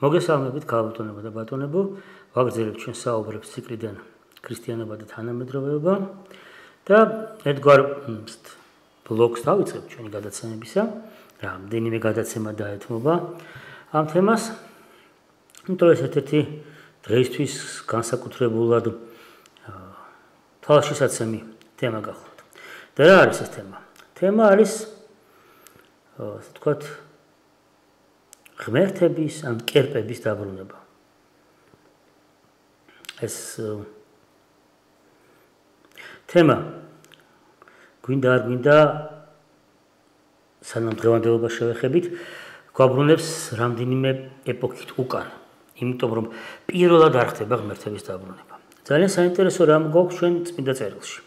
მოგესალმებით ქალბატონებო და ბატონებო, ვაგრძელებთ ჩვენ საუბრებს ციკლიდან ქრისტიანობა და თანამედროვეობა და ერთგვარ ბლოგს დავიწყებთ ჩვენი გადაცემებისა, რამდენიმე გადაცემა დაეთმობა ამ თემას. იმიტომ ეს ერთ-ერთი დღეისთვის განსაკუთრებულად თვალშისაცემი თემა გახლავთ. და რა არის ეს თემა? თემა არის ასე ვთქვათ ღმერთების ან კერპების დაბრუნება. ეს თემა გვინდა არ გვინდა სანამ დღევანდელობას შევეხებით, გვაბრუნებს რამდენიმე ეპოქით უკან, იმიტომ რომ პირველად არ ხდება ღმერთების დაბრუნება. ძალიან საინტერესო რამ გვაქვს ჩვენ წმინდა წერილში.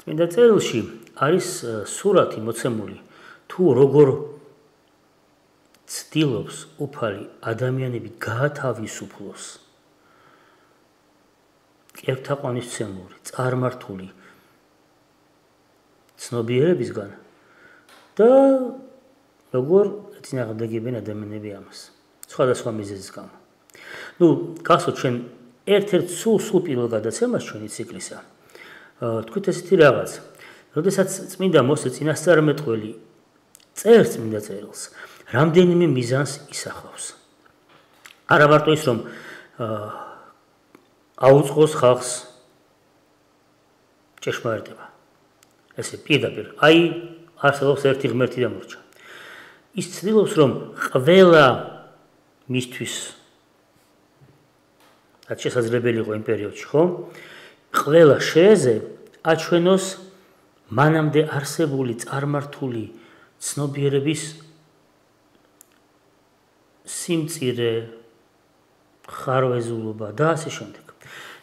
წმინდა წერილში არის სურათი მოცემული თუ როგორ ცდილობს უფალი ადამიანები გაათავისუფლოს კერპთაყვანისმცემლური, წარმართული ცნობიერებისგან და როგორ ეწინააღმდეგებენ ადამიანები ამას. სხვადასხვა მიზეზის გამო. გახსოვთ ჩვენ ერთ-ერთ სულ პირველ გადაცემას ჩვენი ციკლისა. თქვით ესეთი რაღაც. როდესაც წმინდა მოსე წინასწარმეტყველი წერს წმინდა წერილს, რამდენიმე მიზანს ისახავს. არა მარტო ის რომ აუწყოს ხალხს ჭეშმარიტება. ესე პირდაპირ, არსებობს ერთი ღმერთი და მორჩა. ის ცდილობს რომ ყველა მისთვის რაც შესაძლებელი იყო იმ პერიოდში, ხო? ყველა შეეზე აჩვენოს მანამდე არსებული წარმართული ცნობიერების სიმწირე, ხარვეზულობა და ასე შემდეგ.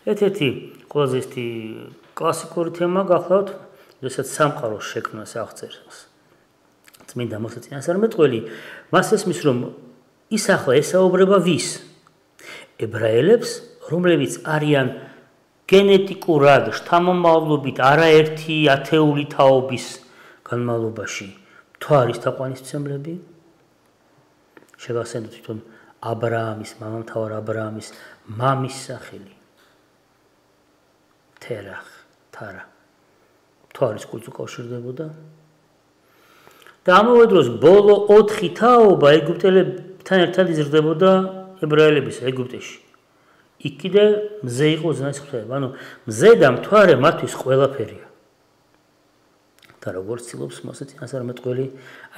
ერთ-ერთი ყველაზე ისეთი კლასიკური თემა გახლავთ, როდესაც სამყაროს შექმნას აღწერს წმინდა მოსე წინასწარმეტყველი, მას ესმის რომ ის ახლა ესაუბრება ვის? ებრაელებს, რომლებიც არიან გენეტიკურად შთამომავლობით არაერთი ათეული თაობის განმავლობაში მთვარის თაყვანისმცემლები. შეგახსენოთ თვითონ აბრაამის, მამამთავარ აბრაამის მამის სახელი. თარა. მთვარის კულს უკავშირდებოდა. და ამავე დროს ბოლო 4 თაობა ეგვიპტელებთან ერთად იზრდებოდა ებრაელების ეგვიპტეში. იქ კიდე მზე იყო ზნაის ღვთაება. მზე და მთვარე მათთვის ყველაფერია. და როგორც ცდილობს მოსე წინასწარმეტყველი,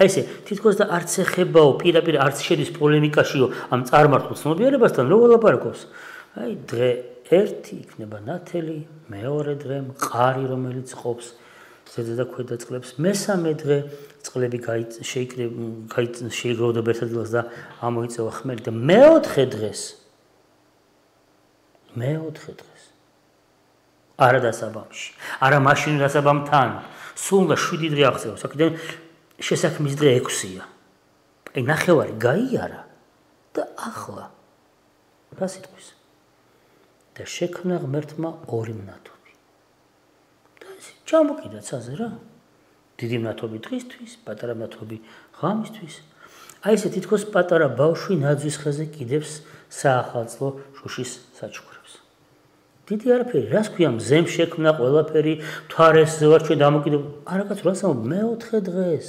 ესე თითქოს და არც ეხებაო, პირდაპირ არც შედის პოლემიკაშიო ამ წარმართულ ცნობიერებასთან, რო ველაპარაკობს. დღე 1 იქნება ნათელი, მეორე დღე მყარი, რომელიც ყოფს ზედა და ქვედა წყლებს, მესამე დღე წყლები შეიგროვდება ერთ ადგილას და ამოიწევა ხმელი და მეოთხე დღეს არა დასაბამში, არა მაშინ დასაბამთან, სულ უნდა 7 დღე აღწევოს, აქედან შესაქმის დღე 6-ია. ნახევარი გაიარა და ახლა რა სიტყვის? და შექმნა ღმერთმა 2 მნათობი. და ესე ჩამოკიდა ცაზე რა. დიდი მნათობი დღისთვის, პატარა მნათობი ღამისთვის. ესე თითქოს პატარა ბავშვი ნაძვის ხეზე კიდევს საახალწლო შუშის საჩუქრებს. დიდი არაფერი, რას ქვია მზემ შექმნა ყველაფერი, მთვარეს ვარ ჩვენ დამოკიდებული. არა კაცო, რას ამბობ, მეოთხე დღეს.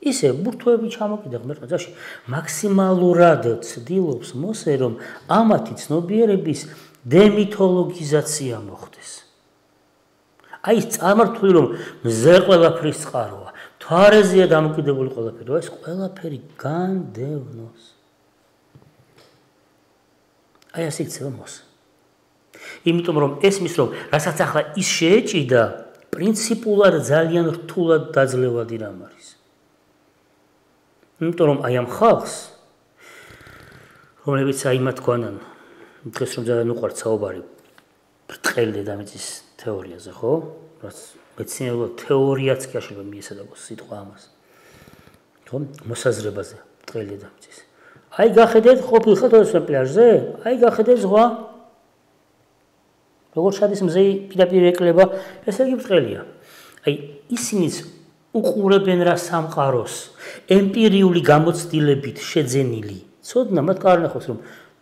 ისე ბურთოები ჩამოკიდა ღმერთმა ძაში. მაქსიმალურად ცდილობს მოსე რომ ამათი ცნობიერების დემითოლოგიზაცია მოხდეს. ის წარმართული რომ მზე ყველაფრის წყაროა, მთვარეზეა დამოკიდებული ყველაფერი, ეს ყველაფერი განდევნოს. ასე იქცევა მოსე. იმიტომ რომ ესმის რომ რასაც ახლა ის შეეჭიდა, პრინციპულად ძალიან რთულად დაძლევადი რამ არის. იმიტომ რომ ამ ხალხს, რომლებიც იმათ გვანან, დღეს რომ ძალიან უყვართ საუბარი ბრტყელი დედამიწის თეორიაზე, ხო? რაც მეცნიერულად თეორიაც კი აშლება მიესადაგოს სიტყვა ამას. ხო? მოსაზრებაზე ბრტყელი დედამიწის. გახედეთ ყოფილხარ თორემ პლაჟზე? გახედეთ ზღვა? როგორ შადის მზე პირდაპირ ეკლება, ესე იგი ბრტყელია. ისინიც უყურებენ რა სამყაროს ემპირიული გამოცდილებით შეძენილი ცოდნა მათ კარნახოს რომ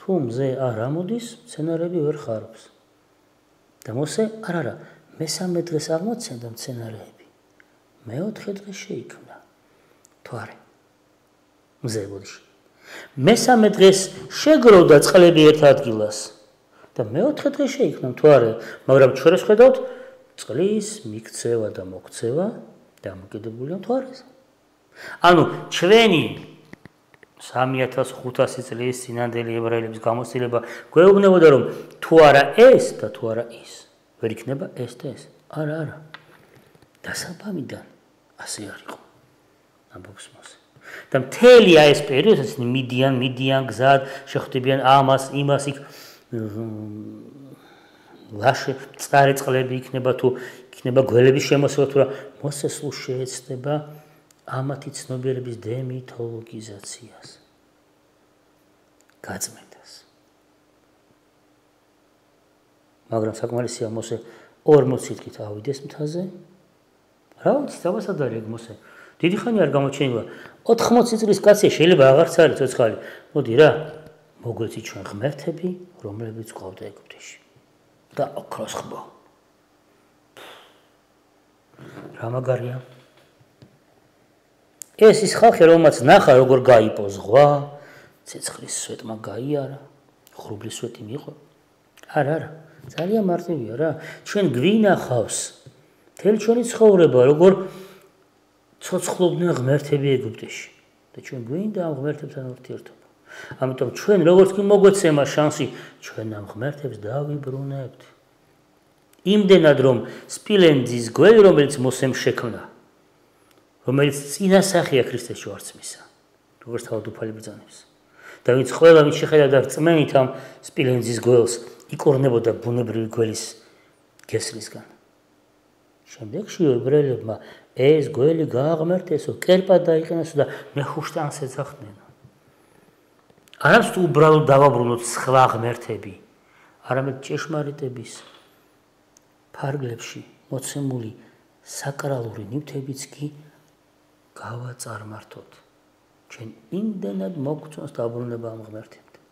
თუ მზე არ ამოდის, მცენარეები ვერ ხარობს. და მოსე არა, მესამე დღეს აღმოცენდა მცენარეები. მეოთხე დღეს შეიქმნა. თუ არა. მზე ბოდიში. მესამე დღეს შეგროვდა წყლები ერთ ადგილას და მეოთხე დღეს შეიქმნა. თუ არა, მაგრამ ჩვენ ვხედავთ წყლის მიქცევა და მოქცევა დამოკიდებულია თუ არა. ანუ ჩვენი 3500 წლის წინანდელი ებრაელების გამოცდილება გვეუბნებოდა რომ თუ არა ეს და თუ არა ის ვერ იქნება ეს და ეს. არა. დასაბამიდან ასე არ იყო. ამბობს მოსე. და მთელი ეს პერიოდი მიდიან გზად შეხვდებიან ამას იმას იქ ლაშე წარე წყლები იქნება თუ იქნება გველების შემოსევა თუ რა მოსე სულ შეეცდება ამათი ცნობიერების დემითოლოგიზაციას გაწმენდას მაგრამ საკმარისია მოსე 40 წლით ავიდეს მთაზე რა ვიცი თავასად არის ეგ მოსე დიდი ხანი არ გამოჩენილა 80 წლის კაცი შეიძლება აღარც არის ცოცხალი მოდი რა მოგვეცი ჩვენ ღმერთები რომლებიც ყავდა ეგვიპტეში და ოქროს ხბო რა მაგარია ეს ის ხალხი რომელსაც ნახა როგორ გაიპო ზღვა ცეცხლის სვეტმა გაიარა ღრუბლის სვეტი მიიღო არა ძალიან მარტივია რა ჩვენ გვინახავს თელ ჩვენი ცხოვრება როგორ ცოცხლობდნენ ღმერთები ეგვიპტეში და ჩვენ გვინდა ამ ღმერთებთან ურთიერთობა ამიტომ ჩვენ როგორც კი მოგვეცემა შანსი ჩვენ ამ ღმერთებს დავიბრუნებთ იმდენად რომ სპილენძის გველი რომელიც მოსემ შექმნა რომელიც წინასახია ქრისტეს ჯვარცმისა როგორც თავდუფალი ბრძანებს და ვინც ყველა ვინც შეხედავდა რწმენით ამ სპილენძის გველს იკორნებოდა ბუნებრივი გველის გესლისგან შემდეგში ებრაელებმა ეს გველი გააღმერთესო კერპად დაიყენესო და მეხუშტანს ეძახდნენ არამც თუ უბრალოდ დავაბრუნოთ სხვა ღმერთები არამედ ჭეშმარიტების ფარგლებში მოცემული საკრალური ნივთებიც კი გავაწარმართოთ ჩვენ იმდენად მოგწონს დაბრუნება ამ ღმერთებთან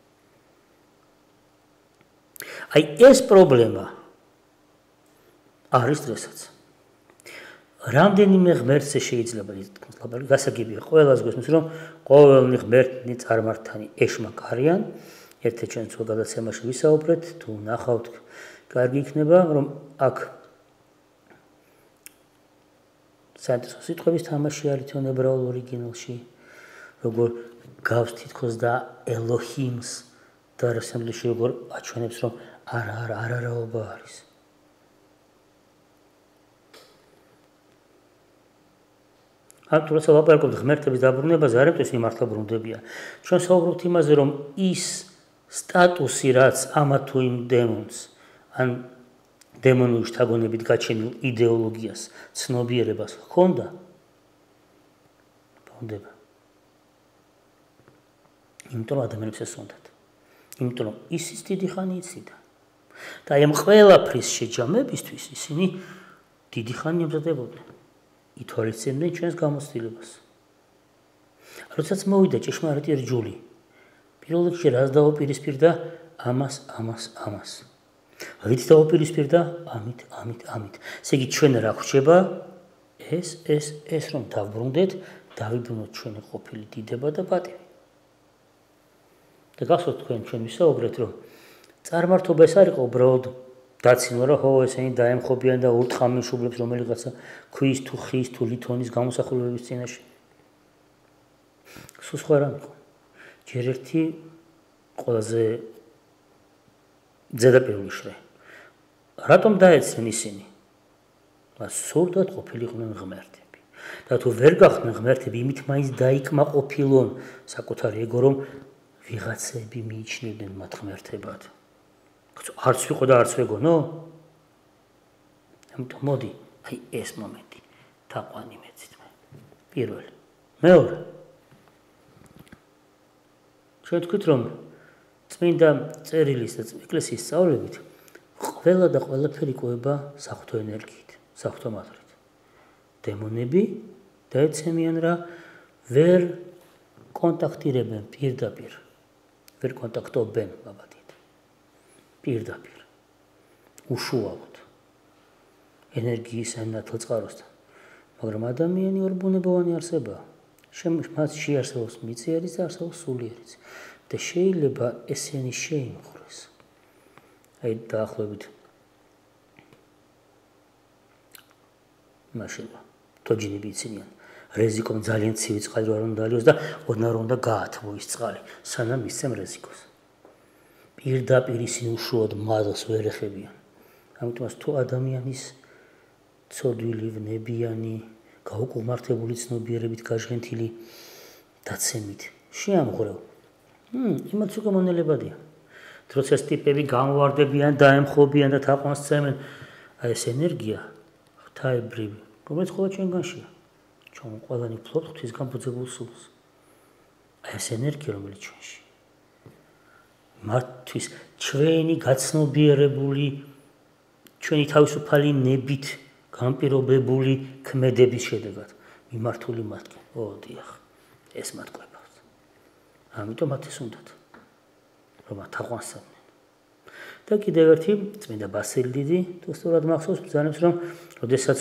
აი ეს პრობლემა არის დღესაც რამდენიმე ღმერთზე შეიძლება ითქვას გასაგებია ყველას გვესმის რომ ყოველნი ღმერთი წარმართანი ეშმაკ არიან ერთ-ერთ ჩვენ სხვა გადაცემაში ვისაუბრეთ თუ ნახავთ კარგი იქნება რომ აქ საერთო სიტყვების თამაში არის თვითონ ებრაულ ორიგინალში როგორ გავს თითქოს და ელოჰიმს და რასამლში როგორ აჩვენებს რომ არაობა არის აქტუალურად ვაპარაკობთ ღმერთების დაბრუნებაზე არამედ მართლა ბრუნდებიან ჩვენ საუბრობთ იმაზე რომ ის სტატუსი რაც ამა თუ იმ დემონს ან დემონური შთაგონებით გაჩენილ იდეოლოგიას ცნობიერებას ჰქონდა ბრუნდება იმიტომ ადამიანებს ესონდათ იმიტომ რომ ისიც დიდი ხანი იციდა და აი ამ ყველაფრის შეჯამებისთვის ისინი დიდი ხანი ემზადებოდნენ ითვალისწინებდნენ ჩვენს გამოცდილებას როდესაც მოვიდა ჭეშმარიტი რჯული პირველ რიგში რას დაუპირისპირდა ამას რით დაუპირისპირდა ამით ესე იგი ჩვენ რა ხვდება ეს რომ დავბრუნდეთ დავიბრუნოთ ჩვენი ყოფილი დიდება და პატივი და გახსოვთ ჩვენ ვისაუბრეთ რომ წარმართობა ეს არ იყო უბრალოდ დაცინვა რომ ესენი დაემხობიან და ურტყამენ შუბლებს რომელიღაცა ქვის თუ ხის თუ ლითონის გამოსახულებების წინაშე სულ სხვა რამ იყო ჯერ ერთი ყველაზე ზედაპირული შრე რატომ დაეცნენ ისინი სურდათ ყოფილიყვნენ ღმერთები და თუ ვერ გახდნენ ღმერთები იმით მაინც დაიკმაყოფილონ საკუთარი ეგო რომ ვიღაცები მიიჩნევდნენ მათ ღმერთებად არც ვიყო და არც ვეგონო ამიტომ მოდი აი ეს მომენტი თაყვანი მეცით მე პირველი მეორე ჩვენ თქვით რომ წმინდა წერილის და ეკლესიის სწავლებით ყველა და ყველაფერი ყვება საღვთო ენერგიით საღვთო მადრით დემონები დაეცემიან რა ვერ კონტაქტირებენ პირდაპირ ვერ კონტაქტობენ ბაბადით. პირდაპირ. უშუალოდ. ენერგიის ნათელწყაროსთან. მაგრამ ადამიანი ორბუნებოვანი არსებაა. მას შეარსებობს მიწიერიც და არსებობს სულიერიც. და შეიძლება ესენი შეიმღვრეს. აი დაახლოებით მაშინა თოჯინები იცინიან. რეზიკომ ძალიან ცივი წყალი არ უნდა დალიოს და ოდნავ უნდა გაათმო ის წყალი, სანამ მისცემ რეზიკოს. პირდაპირ ისინი უშუალოდ მადლს ვერ ეხებიან. ამიტომაც თუ ადამიანის ცოდვილი, ვნებიანი, გაუკუღმართებული ცნობიერებით გაჟღენთილი დაცემით შეამღვრევ. იმაც უკვე მონელებადია. როცა ეს ტიპები გამოვარდებიან, დაემხობიან და თაყვანს სცემენ, აი ეს ენერგია ღვთაებრივი, რომელიც ყველა ჩვენგანშია. ჩვენ ყველანი ვფლობთ ღვთისგან ბუძებულ სულს. აი ეს ენერგია, რომელიც ჩვენში. მათთვის ჩვენი გაცნობიერებული, ჩვენი თავისუფალი ნებით განპირობებული ქმედების შედეგად მიმართული მათგან. დიახ, ეს მათ ყვებავს. ამიტომ მათ ეს უნდათ, რომ თაყვანს სცემდნენ. და კიდევ ერთი წმინდა ბასილი დიდი, თუ სწორად მახსოვს, ბრძანებს, რომ როდესაც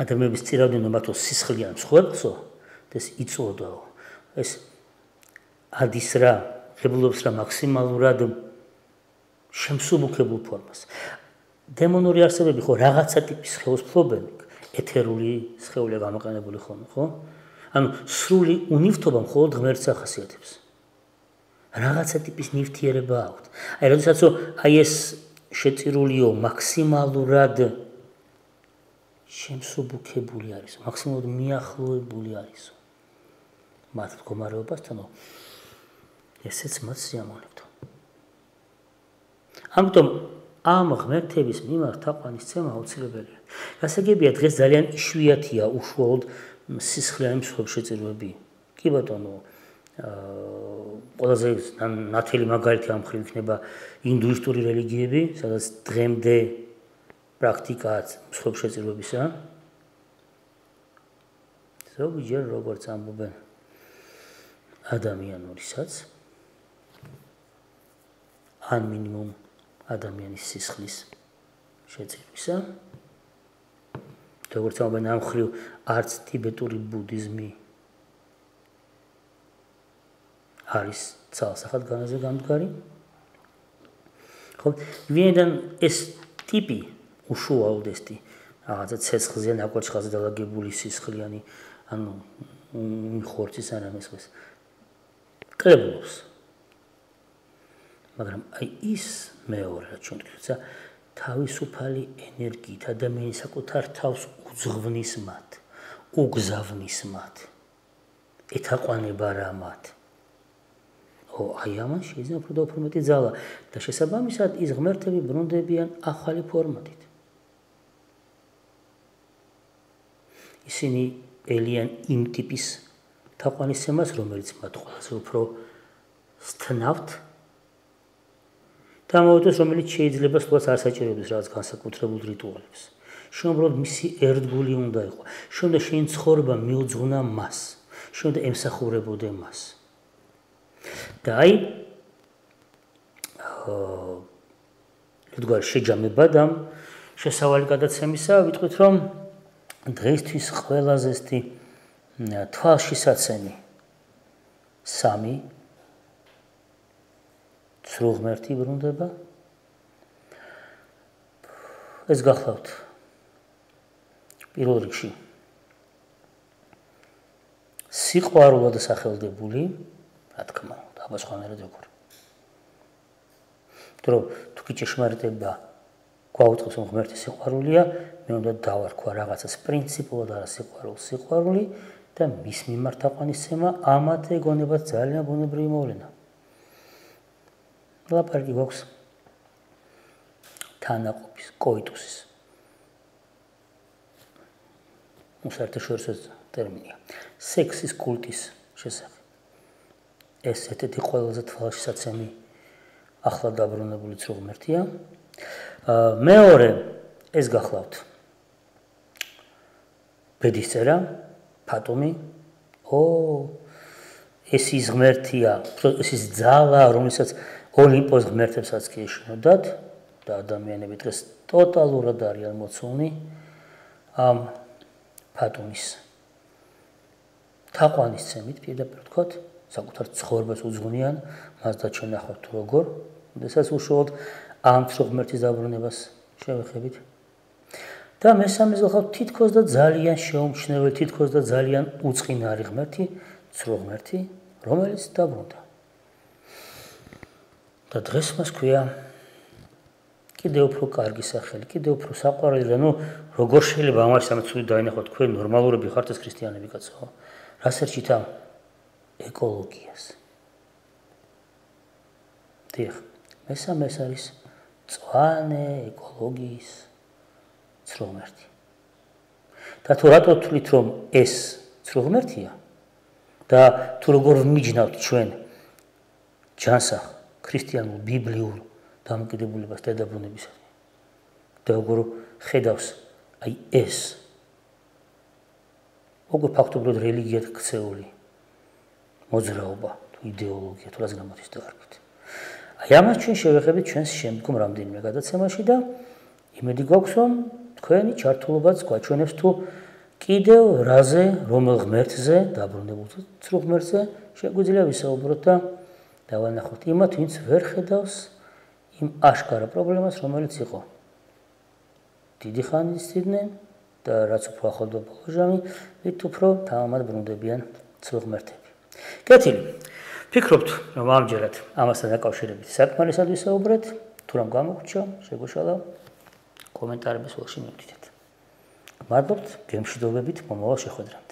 ადამიანების წირავდნენ მათო სისხლი ან მსხვერპლსო, ეს იწოდაო. ეს ადის რა, ღებულობს რა მაქსიმალურად შემსუბუქებულ ფორმას. დემონური არსებები ხო რაღაცა ტიპის სხეულს ფლობენ, ეთერული სხეულია გამოყენებული ხოლმე, ხო? ანუ სრული უნივთობა მხოლოდ ღმერთს ახასიათებს. რაღაცა ტიპის ნივთიერება აქვთ. აი როდესაც აი ეს შეწირულიო მაქსიმალურად შემსუბუქებული არის, მაქსიმალურად მიახლოებული არის მათ მდგომარეობასთან, ესეც მათ სიამოვნებთ. ამიტომ ამ ღმერთების მიმართ თაყვანის ცემა აუცილებელია. გასაგებია დღეს ძალიან იშვიათია უშუალოდ სისხლიანი მსხვერპლ შეწირვები. კი ბატონო, ყველაზე ნათელი მაგალითი ამ მხრივ იქნება ინდუისტური რელიგიები, სადაც დღემდე პრაქტიკაა მსხვერპლ შეწირვებისა. ზოგჯერ როგორც ამბობენ ადამიანურისაც ან მინიმუმ ადამიანის სისხლის შეწირვისა. როგორც ამბობენ ამ მხრივ არც ტიბეტური ბუდიზმი არის ცალსახად განაზე გამდგარი. ხო, ვინაიდან ეს ტიპი უშუალოდ ესეთი რაღაცა ცეცხლზე, ნაკვერცხალზე დალაგებული სისხლიანი, ანუ ხორცის ან ამის კრებულობს. მაგრამ აი ის მეორე რაც ჩვენ თქვით, თავისუფალი ენერგიით ადამიანის საკუთარ თავს უძღვნის მათ, უგზავნის მათ, ეთაყვანება რა მათ. აი ამან შეიძლება უფრო და უფრო მეტი ძალა და შესაბამისად ის ღმერთები ბრუნდებიან ახალი ფორმატით. ისინი ელიან იმ ტიპის თაყვანისცემას, რომელიც მათ ყველაზე უფრო სტნავთ და ამავდროულად რომელიც შეიძლება სულაც არ საჭიროებს რაღაც განსაკუთრებულ რიტუალებს. შეუბრალოდ მისი ერთგული უნდა იყო. შეუდა შენ ცხოვრება მიუძღვნა მას. შეუდა ემსახურებოდე მას. და აი რადგან შეჯამებად ამ შესავალი გადაცემისა ვიტყვით, რომ დღეისთვის ყველაზე ზესტი თვალშისაცემი სამი ცრუ ღმერთი ბრუნდება. ეს გახლავთ პირველ რიგში სიყვარულად სახელდებული, რა თქმა უნდა, აბა სხვანაირად როგორ. თუ კი ჭეშმარიტება გვაუწყობს, რომ ღმერთი სიყვარულია, მე უნდა დავარქვა რაღაცას პრინციპულად არა სიყვარული და მის მიმართ თაყვანისცემა ამათ ეგონებათ ძალიან ბუნებრივი მოვლენა. ლაპარაკი გვაქვს თანაყოფის, კოიტუსის. საერთაშორისო ტერმინია. სექსის კულტის შესახებ. ეს ერთ-ერთი ყველაზე თვალშისაცემი ახლა დაბრუნებული ცრუ ღმერთია. მეორე ეს გახლავთ ბედისწერა, ფატუმი. ეს ის ღმერთია, ეს ის ძალა, რომელსაც ოლიმპოს ღმერთებსაც კი ეშინოდათ და ადამიანები დღეს ტოტალურად არიან მოცულნი ამ ფატუმის თაყვანისცემით, პირდაპირ ვთქვათ, საკუთარ ცხოვრებას უძღვნიან, მას და ჩვენ ნახავთ თუ როგორ, როდესაც უშუალოდ ამ ღმერთის დაბრუნებას შევეხებით. და მესამეს გახლავთ თითქოს და ძალიან შეუმჩნეველი, თითქოს და ძალიან უწყინარი ღმერთი, ცრუ ღმერთი, რომელიც დაბრუნდა. და დღეს მას ქვია კიდევ უფრო კარგი სახელი, კიდევ უფრო საყვარელი და როგორ შეიძლება ამას ამ ცუდ დაინახოთ თქვენ ნორმალურები ხართ ეს ქრისტიანები კაცო? რას ერჩით ამ ეკოლოგიას? დიახ, მესამეს არის მწვანე ეკოლოგიის ცრუ ღმერთი. და თუ რატო ვთვლით რომ ეს ცრუ ღმერთია და თუ როგორ ვმიჯნავთ ჩვენ ჯანსაღ ქრისტიანულ ბიბლიურ დამოკიდებულებას დედაბრუნებისადმი და როგორ ხედავს აი ეს როგორ ფაქტობრივად რელიგიად ქცეული მოძრაობა თუ იდეოლოგია თუ რაც გამოდის და არ ვთქვით. აი ამას ჩვენ შევეხებით ჩვენს შემდგომ რამდენიმე გადაცემაში და იმედი გვაქვს რომ თქვენი ჩართულობაც გვაჩვენებს თუ კიდევ რაზე, რომელ ღმერთზე, დაბრუნებულ ცრუ ღმერთზე შეგვიძლია ვისაუბროთ და დავანახოთ იმათ, ვინც ვერ ხედავს იმ აშკარა პრობლემას, რომელიც იყო დიდი ხანი ცდილდნენ და რაც უფრო ახლდა ბოლო ჟამი, ვით უფრო თამამად ბრუნდებიან ცრუ ღმერთები. კეთილი. ფიქრობთ, რომ ამჯერად ამასთან დაკავშირებით საკმარისად ვისაუბრეთ, თუ რამ გამოგვჭა, შეგვეშალა კომენტარების ველში მივდიდეთ. მადლობთ, გემშვიდობებით მომავალ შეხვედრამდე.